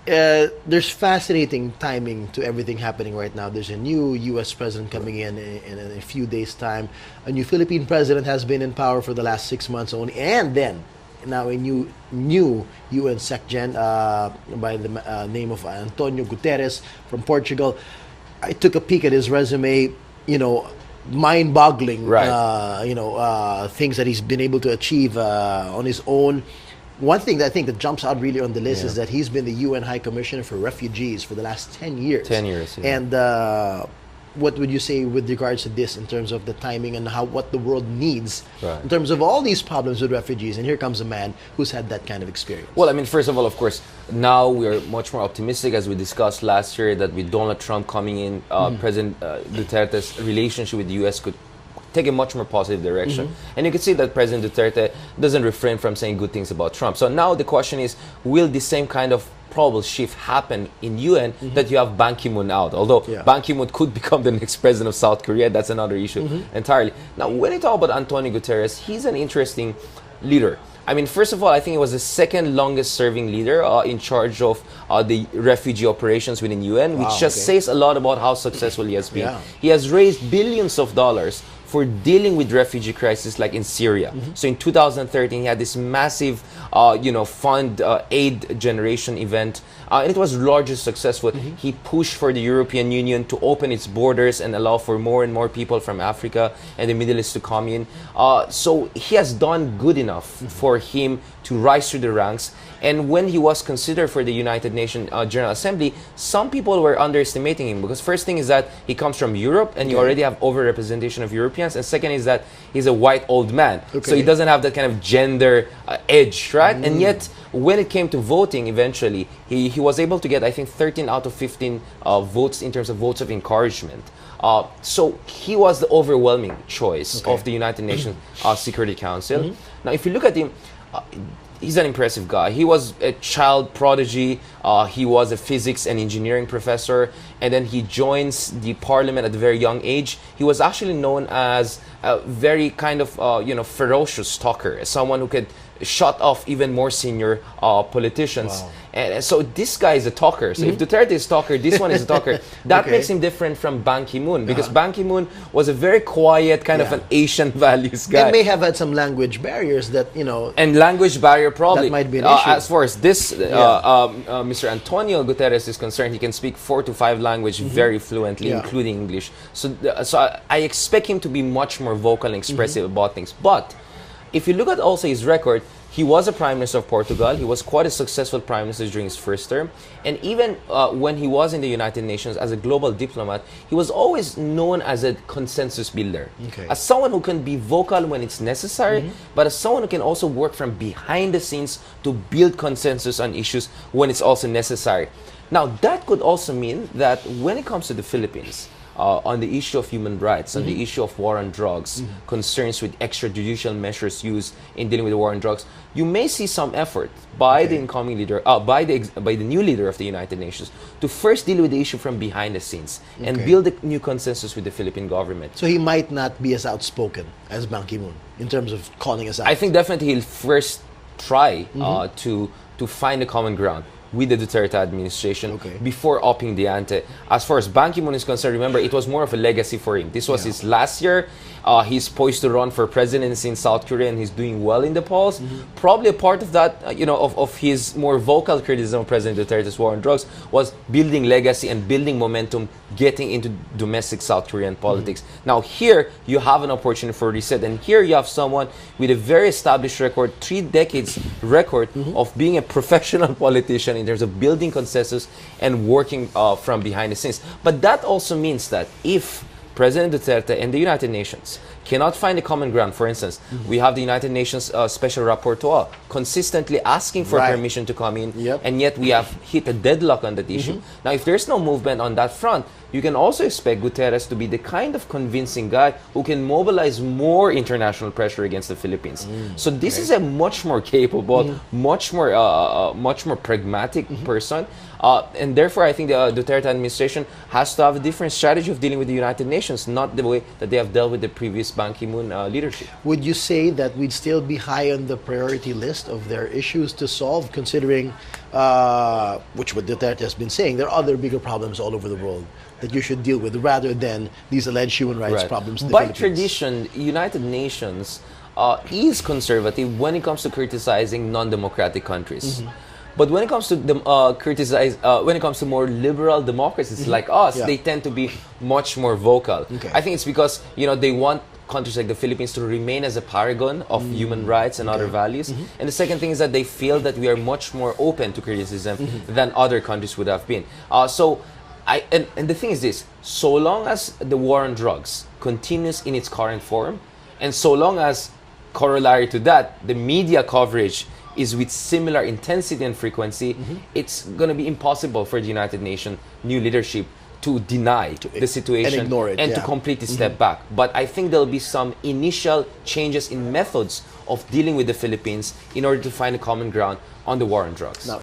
there's fascinating timing to everything happening right now. There's a new U.S. president coming in a few days' time. A new Philippine president has been in power for the last 6 months only, and then now a new UN SecGen by the name of Antonio Guterres from Portugal. I took a peek at his resume. Mind-boggling. Right. Things that he's been able to achieve on his own. One thing that I think that jumps out really on the list is that he's been the UN High Commissioner for Refugees for the last 10 years. 10 years, yeah. And what would you say with regards to this in terms of the timing and what the world needs in terms of all these problems with refugees? And here comes a man who's had that kind of experience. Well, I mean, first of all, of course, now we're much more optimistic, as we discussed last year, that with Donald Trump coming in, President Duterte's relationship with the U.S. could take a much more positive direction. And you can see that President Duterte doesn't refrain from saying good things about Trump. So now the question is, will the same kind of probable shift happen in UN that you have Ban Ki-moon out? Although Ban Ki-moon could become the next president of South Korea, that's another issue entirely. Now, when you talk about Antonio Guterres, he's an interesting leader. I mean, first of all, I think he was the second longest serving leader in charge of the refugee operations within UN, which just says a lot about how successful he has been. He has raised billions of dollars for dealing with refugee crisis like in Syria. So in 2013, he had this massive, fund aid generation event, and it was largely successful. He pushed for the European Union to open its borders and allow for more and more people from Africa and the Middle East to come in. So he has done good enough for him to rise through the ranks. And when he was considered for the United Nations General Assembly, some people were underestimating him, because first thing is that he comes from Europe and you already have overrepresentation of Europeans, and second is that he's a white old man, so he doesn't have that kind of gender edge, right? And yet when it came to voting, eventually he was able to get, I think, 13 out of 15 votes in terms of votes of encouragement. So he was the overwhelming choice of the United Nations Security Council. Now, if you look at him, he's an impressive guy. He was a child prodigy. He was a physics and engineering professor, and then he joins the parliament at a very young age. He was actually known as a very kind of ferocious talker, as someone who could shut off even more senior politicians. And so this guy is a talker. So if Duterte is a talker, this one is a talker. That makes him different from Ban Ki-moon, because Ban Ki-moon was a very quiet kind of an Asian values guy. And may have had some language barriers that, And language barrier probably. That might be an issue. As far as this, Mr. Antonio Guterres is concerned, he can speak 4 to 5 languages very fluently, including English. So I expect him to be much more vocal and expressive about things. But if you look at also his record, he was a Prime Minister of Portugal. He was quite a successful Prime Minister during his first term. And even when he was in the United Nations as a global diplomat, he was always known as a consensus builder. As someone who can be vocal when it's necessary, but as someone who can also work from behind the scenes to build consensus on issues when it's also necessary. Now, that could also mean that when it comes to the Philippines, on the issue of human rights, on the issue of war on drugs, concerns with extrajudicial measures used in dealing with the war on drugs, you may see some effort by the incoming leader, by the new leader of the United Nations, to first deal with the issue from behind the scenes and build a new consensus with the Philippine government. So he might not be as outspoken as Ban Ki-moon in terms of calling us out. I think definitely he'll first try to find a common ground with the Duterte administration before upping the ante. As far as Ban Ki-moon is concerned, remember, it was more of a legacy for him. This was his last year. He's poised to run for presidency in South Korea, and he's doing well in the polls. Probably a part of that, of his more vocal criticism of President Duterte's war on drugs was building legacy and building momentum, getting into domestic South Korean politics. Now here, you have an opportunity for reset, and here you have someone with a very established record, 3 decades record of being a professional politician in terms of building consensus and working from behind the scenes. But that also means that if President Duterte and the United Nations cannot find a common ground, for instance, we have the United Nations Special Rapporteur consistently asking for permission to come in, and yet we have hit a deadlock on that issue. Now, if there's no movement on that front, you can also expect Guterres to be the kind of convincing guy who can mobilize more international pressure against the Philippines. So this is a much more capable, much more pragmatic person. And therefore, I think the Duterte administration has to have a different strategy of dealing with the United Nations, not the way that they have dealt with the previous Ban Ki-moon leadership. Would you say that we'd still be high on the priority list of their issues to solve, considering, which what Duterte has been saying, there are other bigger problems all over the world that you should deal with rather than these alleged human rights problems in the By Philippines? tradition, United Nations is conservative when it comes to criticizing non-democratic countries. But when it comes to when it comes to more liberal democracies like us, they tend to be much more vocal. I think it's because they want countries like the Philippines to remain as a paragon of human rights and other values. And the second thing is that they feel that we are much more open to criticism than other countries would have been. And the thing is this: so long as the war on drugs continues in its current form, and so long as corollary to that, the media coverage is with similar intensity and frequency, it's going to be impossible for the United Nations new leadership to deny the situation and ignore it, and to completely step back. But I think there'll be some initial changes in methods of dealing with the Philippines in order to find a common ground on the war on drugs. Now,